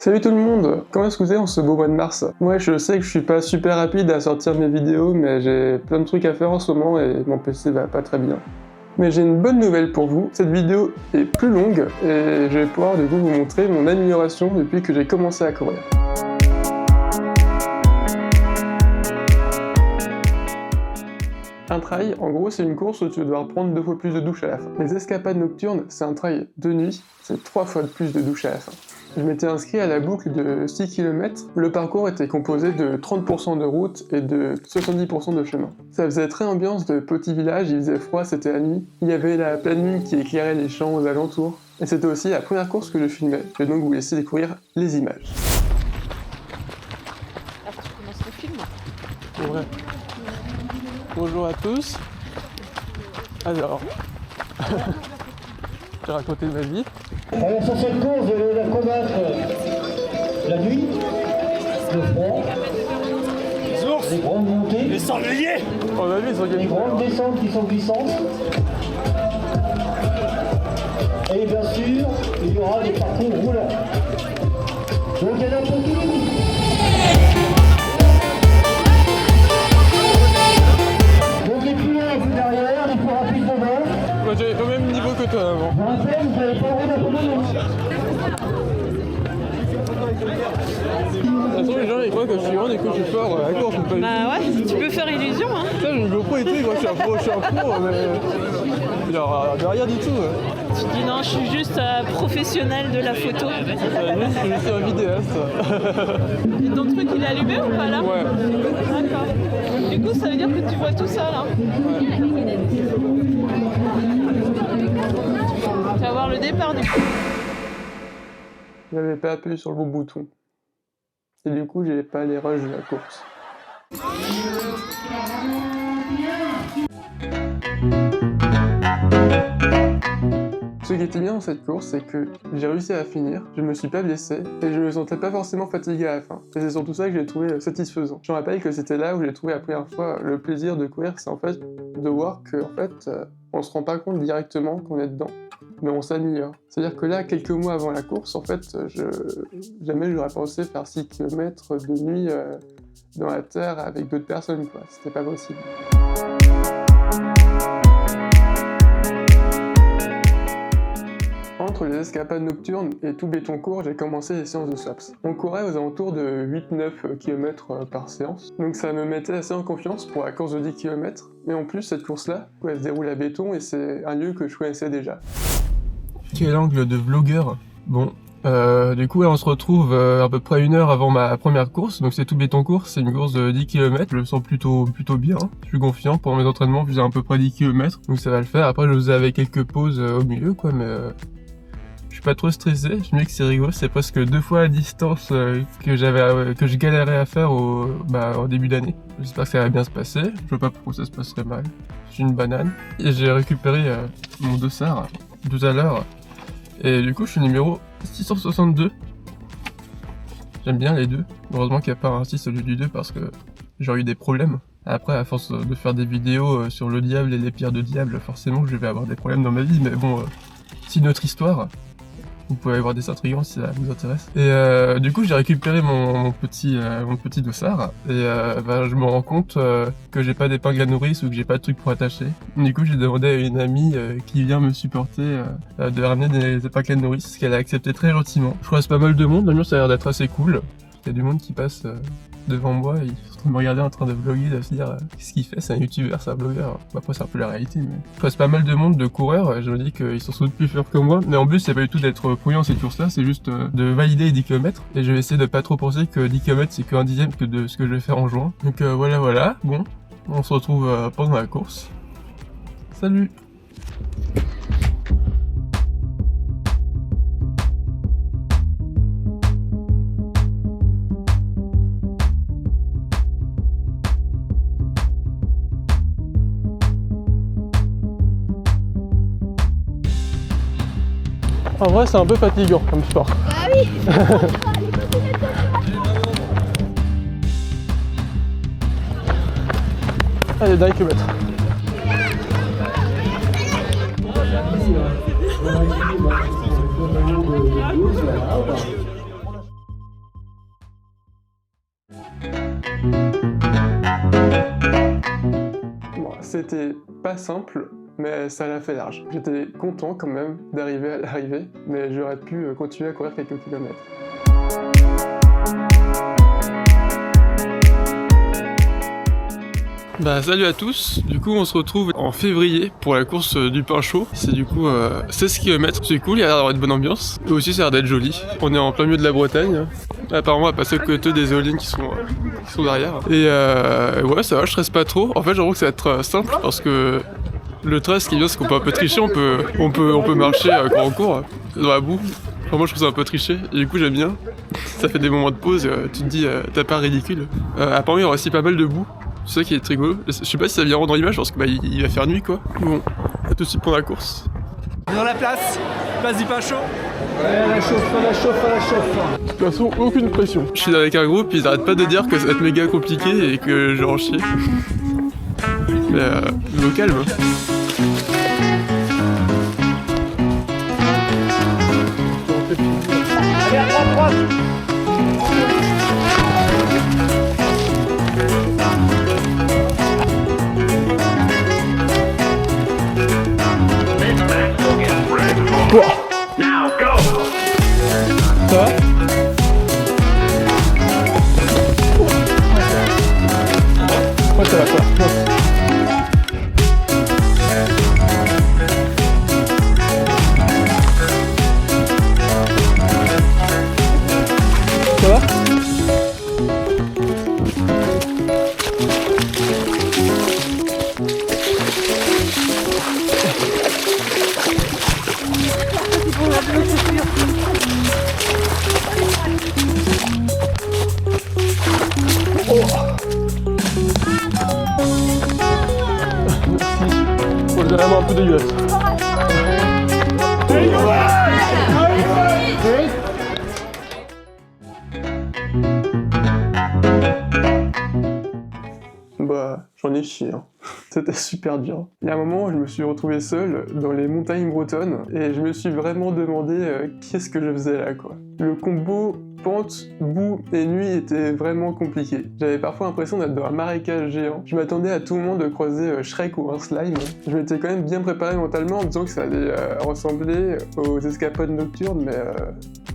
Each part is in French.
Salut tout le monde, comment est-ce que vous allez en ce beau mois de mars? Moi je sais que je suis pas super rapide à sortir mes vidéos, mais j'ai plein de trucs à faire en ce moment et mon PC va pas très bien. Mais j'ai une bonne nouvelle pour vous, cette vidéo est plus longue et je vais pouvoir du coup vous montrer mon amélioration depuis que j'ai commencé à courir. Un trail, en gros, c'est une course où tu vas devoir prendre 2 fois plus de douches à la fin. Les escapades nocturnes, c'est un trail de nuit, c'est 3 fois plus de douches à la fin. Je m'étais inscrit à la boucle de 6 km. Le parcours était composé de 30% de route et de 70% de chemin. Ça faisait très ambiance de petit village, il faisait froid, c'était la nuit. Il y avait la pleine lune qui éclairait les champs aux alentours. Et c'était aussi la première course que je filmais. Je vais donc vous laisser découvrir les images. Alors tu commences le film. Ouais. Bonjour à tous. Alors, je vais raconter ma vie. Alors sur cette course, je vais la combattre la nuit, le froid, Les ours, les grandes montées, les sangliers. On a vu, ils sont les gagnés. grandes descentes qui sont glissantes. Et bien sûr, il y aura des parcours roulants. Donc il y en a pour tout le monde. Donc les plus longs, plus derrière, les plus rapides devant. Moi j'avais au même niveau que toi avant. Je rappelle, vous n'avez pas le droit d'abandonner. De toute façon, les gens ils croient que je suis grand et que je suis fort à la course. Pas du Bah ouais, tu peux faire illusion hein. tout. Putain, j'ai une GoPro et tout, moi je suis un pro, mais. Genre, de rien du tout. Tu dis non, je suis juste professionnel de la photo. Je suis un vidéaste. Et ton truc il est allumé ou pas là? Ouais. D'accord. Du coup ça veut dire que tu vois tout ça là. Tu vas voir le départ du coup. J'avais pas appuyé sur le bon bouton. Et du coup, j'ai pas les rushs de la course. Ce qui était bien dans cette course, c'est que j'ai réussi à finir, je me suis pas blessé, et je me sentais pas forcément fatigué à la fin. Et c'est surtout ça que j'ai trouvé satisfaisant. Je me rappelle que c'était là où j'ai trouvé la première fois le plaisir de courir, c'est en fait de voir que on se rend pas compte directement qu'on est dedans, mais on s'améliore. C'est-à-dire que là, quelques mois avant la course, en fait, jamais j'aurais pensé faire 6 km de nuit dans la terre avec d'autres personnes, quoi. C'était pas possible. Entre les escapades nocturnes et tout béton court, j'ai commencé les séances de SWAPS. On courait aux alentours de 8-9 km par séance, donc ça me mettait assez en confiance pour la course de 10 km. Mais en plus, cette course-là, elle se déroule à béton et c'est un lieu que je connaissais déjà. Quel angle de vlogueur. Bon, du coup, là, on se retrouve à peu près 1 heure avant ma première course. Donc c'est tout béton court, c'est une course de 10 km. Je le sens plutôt bien. Je suis confiant pour mes entraînements, je faisais à peu près 10 km. Donc ça va le faire. Après, je faisais avec quelques pauses au milieu, quoi, mais je suis pas trop stressé. Je me dis que c'est rigolo. C'est presque 2 fois la distance que je galérais à faire au début d'année. J'espère que ça va bien se passer. Je vois pas pourquoi ça se passerait mal. Je suis une banane. Et j'ai récupéré mon dossard tout à l'heure. Et du coup, je suis numéro 662. J'aime bien les deux. Heureusement qu'il n'y a pas un 6 au lieu du 2 parce que j'aurais eu des problèmes. Après, à force de faire des vidéos sur le diable et les pierres de diable, forcément je vais avoir des problèmes dans ma vie. Mais bon, c'est notre histoire. Vous pouvez aller voir des intrigants si ça vous intéresse. Et du coup, j'ai récupéré mon petit dossard. Et je me rends compte que j'ai pas d'épingle à nourrice ou que j'ai pas de truc pour attacher. Du coup, j'ai demandé à une amie qui vient me supporter de ramener des épingles à nourrice, ce qu'elle a accepté très gentiment. Je croise pas mal de monde, d'ailleurs ça a l'air d'être assez cool. Il y a du monde qui passe devant moi et ils sont en train de me regarder en train de vlogger, de se dire qu'est-ce qu'il fait, c'est un youtubeur, c'est un blogueur. Après c'est un peu la réalité, mais je croise pas mal de monde, de coureurs, et je me dis qu'ils sont sans doute plus forts que moi. Mais en plus c'est pas du tout d'être prudent cette course là, c'est juste de valider les 10 km. Et je vais essayer de pas trop penser que 10 km c'est qu'un dixième que de ce que je vais faire en juin. Donc voilà, bon, on se retrouve pendant la course. Salut! En vrai, c'est un peu fatigant comme sport. Ah oui. Allez, dernier kilomètre. C'était pas simple, mais ça l'a fait large. J'étais content quand même d'arriver à l'arrivée, mais j'aurais pu continuer à courir quelques kilomètres. Bah salut à tous, du coup on se retrouve en février pour la course du pain chaud. C'est du coup 16 km, c'est cool, il y a l'air d'avoir une bonne ambiance. Et aussi ça a l'air d'être joli. On est en plein milieu de la Bretagne. Apparemment on va passer au côté des éoliennes qui sont derrière. Et ouais ça va, je stresse pas trop. En fait j'avoue que ça va être simple parce que le trail ce qui est bien c'est qu'on peut un peu tricher, on peut marcher quand on court dans la boue. Enfin, moi je trouve ça un peu triché et du coup j'aime bien. Ça fait des moments de pause, tu te dis t'as pas ridicule. Apparemment il y aura aussi pas mal de boue. C'est ça qui est très rigolo. Je sais pas si ça vient rendre l'image parce que il va faire nuit quoi. Bon, à tout de suite pour la course. Dans la place du pain chaud. La chauffe. De toute façon, aucune pression. Je suis avec un groupe, ils arrêtent pas de dire que ça va être méga compliqué et que je vais en chier. Mais au calme. Allez, à droite. Ça va? Ouais, ça va quoi. Ça va? Faut le vraiment un peu dégueulasse. Bah, j'en ai chié, hein. C'était super dur. Il y a un moment où je me suis retrouvé seul dans les montagnes bretonnes et je me suis vraiment demandé qu'est-ce que je faisais là, quoi. Le combo pente, boue et nuit était vraiment compliqué. J'avais parfois l'impression d'être dans un marécage géant. Je m'attendais à tout moment de croiser Shrek ou un slime. Je m'étais quand même bien préparé mentalement en me disant que ça allait ressembler aux escapades nocturnes, mais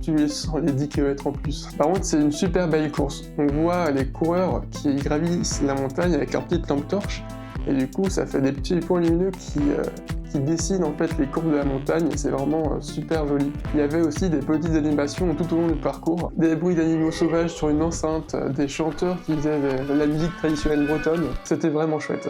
tu les sens les 10 km en plus. Par contre, c'est une super belle course. On voit les coureurs qui gravissent la montagne avec leurs petites lampes torches. Et du coup, ça fait des petits points lumineux qui dessinent en fait les courbes de la montagne et c'est vraiment super joli. Il y avait aussi des petites animations tout au long du parcours, des bruits d'animaux sauvages sur une enceinte, des chanteurs qui faisaient de la musique traditionnelle bretonne. C'était vraiment chouette.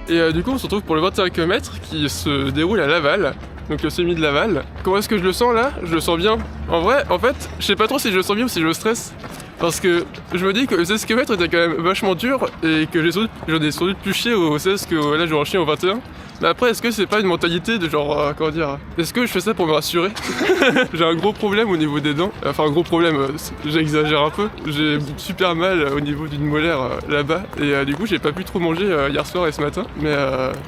Et du coup, on se retrouve pour le 21 km qui se déroule à Laval, donc le semi de Laval. Comment est-ce que je le sens là? Je le sens bien. En vrai, en fait, je sais pas trop si je le sens bien ou si je le stresse. Parce que je me dis que le 16 km était quand même vachement dur et que j'en ai sans doute plus chier au 16 que là je vais en chier au 21. Mais après, est-ce que c'est pas une mentalité de genre, comment dire, est-ce que je fais ça pour me rassurer? J'ai un gros problème au niveau des dents. Enfin, un gros problème, j'exagère un peu. J'ai super mal au niveau d'une molaire là-bas. Et du coup, j'ai pas pu trop manger hier soir et ce matin. Mais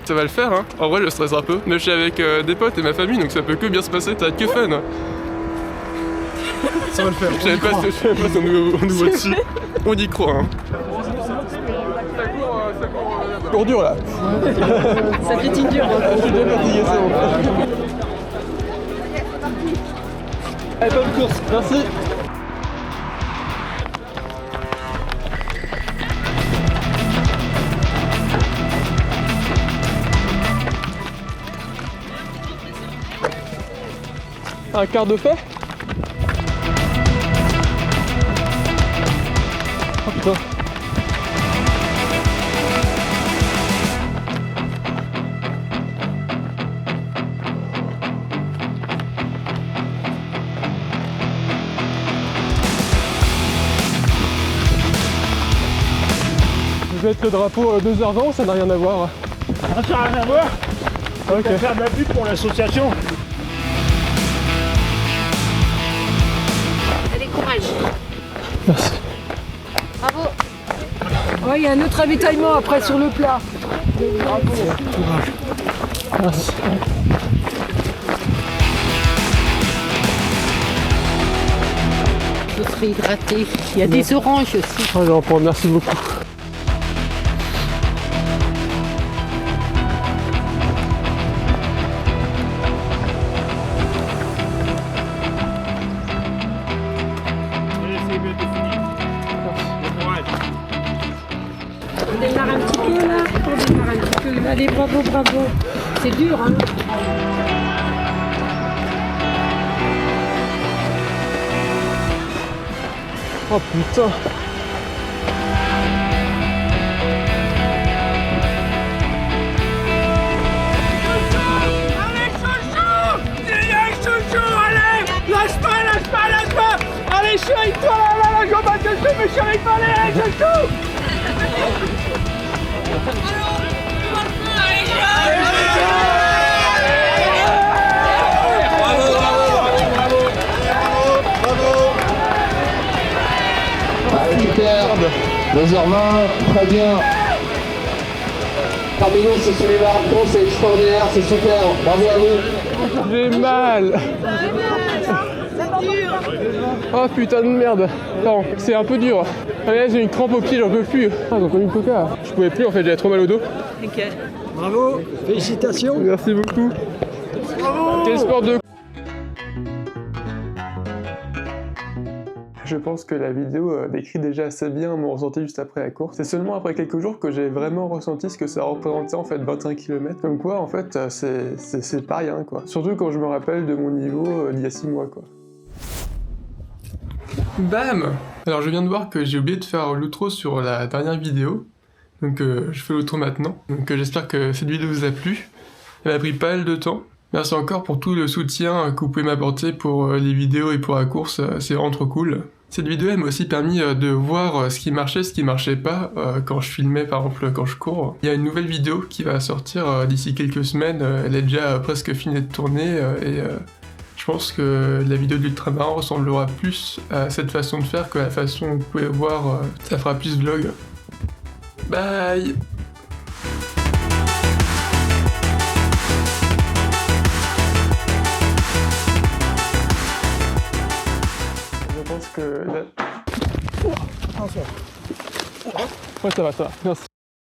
ça va le faire, hein. En vrai, je stresse un peu. Mais je suis avec des potes et ma famille, donc ça peut que bien se passer. Ça va être que fun. Ça va le faire. Je savais pas si on nouveau dessus. On y croit, hein. Ça court dur là. Ça piétine dur. Je suis déjà fatigué, c'est bon. Allez, bonne course, merci. Un quart de fait? Oh putain. Je vais être le drapeau 2h20 ou ça n'a rien à voir? Ça n'a rien à voir. Ok. On va faire de la pub pour l'association. Allez, courage. Merci. Bravo. Oh, il y a un autre ravitaillement après sur le plat. Merci. réhydrater. Il y a des oranges aussi. Oh, j'en prends, merci beaucoup. On démarre un petit peu là. On démarre un petit peu. Allez, bravo, bravo. C'est dur, hein. Oh putain. Allez, chouchou! Allez, chouchou, allez! Lâche pas! Allez, je suis avec toi, là, je vois pas que je fais, mais je suis avec toi, allez, chouchou! Super, 2h20, très bien. Parmi nous, c'est celui marathon, c'est extraordinaire, c'est super, bravo à vous. J'ai mal. Oh putain de merde. Non, c'est un peu dur. Allez, j'ai une crampe au pied, j'en peux plus. Ah, ils ont comme une coca. Je pouvais plus en fait, j'avais trop mal au dos. Ok. Bravo, félicitations. Merci beaucoup. Bravo. Quel sport de... Je pense que la vidéo décrit déjà assez bien mon ressenti juste après la course. C'est seulement après quelques jours que j'ai vraiment ressenti ce que ça représentait en fait 21 km. Comme quoi en fait c'est pas rien quoi. Surtout quand je me rappelle de mon niveau d'il y a 6 mois quoi. Bam! Alors je viens de voir que j'ai oublié de faire l'outro sur la dernière vidéo. Donc je fais l'outro maintenant. Donc j'espère que cette vidéo vous a plu. Elle m'a pris pas mal de temps. Merci encore pour tout le soutien que vous pouvez m'apporter pour les vidéos et pour la course, c'est vraiment trop cool. Cette vidéo elle m'a aussi permis de voir ce qui marchait pas quand je filmais par exemple quand je cours. Il y a une nouvelle vidéo qui va sortir d'ici quelques semaines, elle est déjà presque finie de tourner et je pense que la vidéo de l'ultramarin ressemblera plus à cette façon de faire que la façon que vous pouvez voir, ça fera plus vlog. Bye! Je pense que là... Ouais, ça va, merci.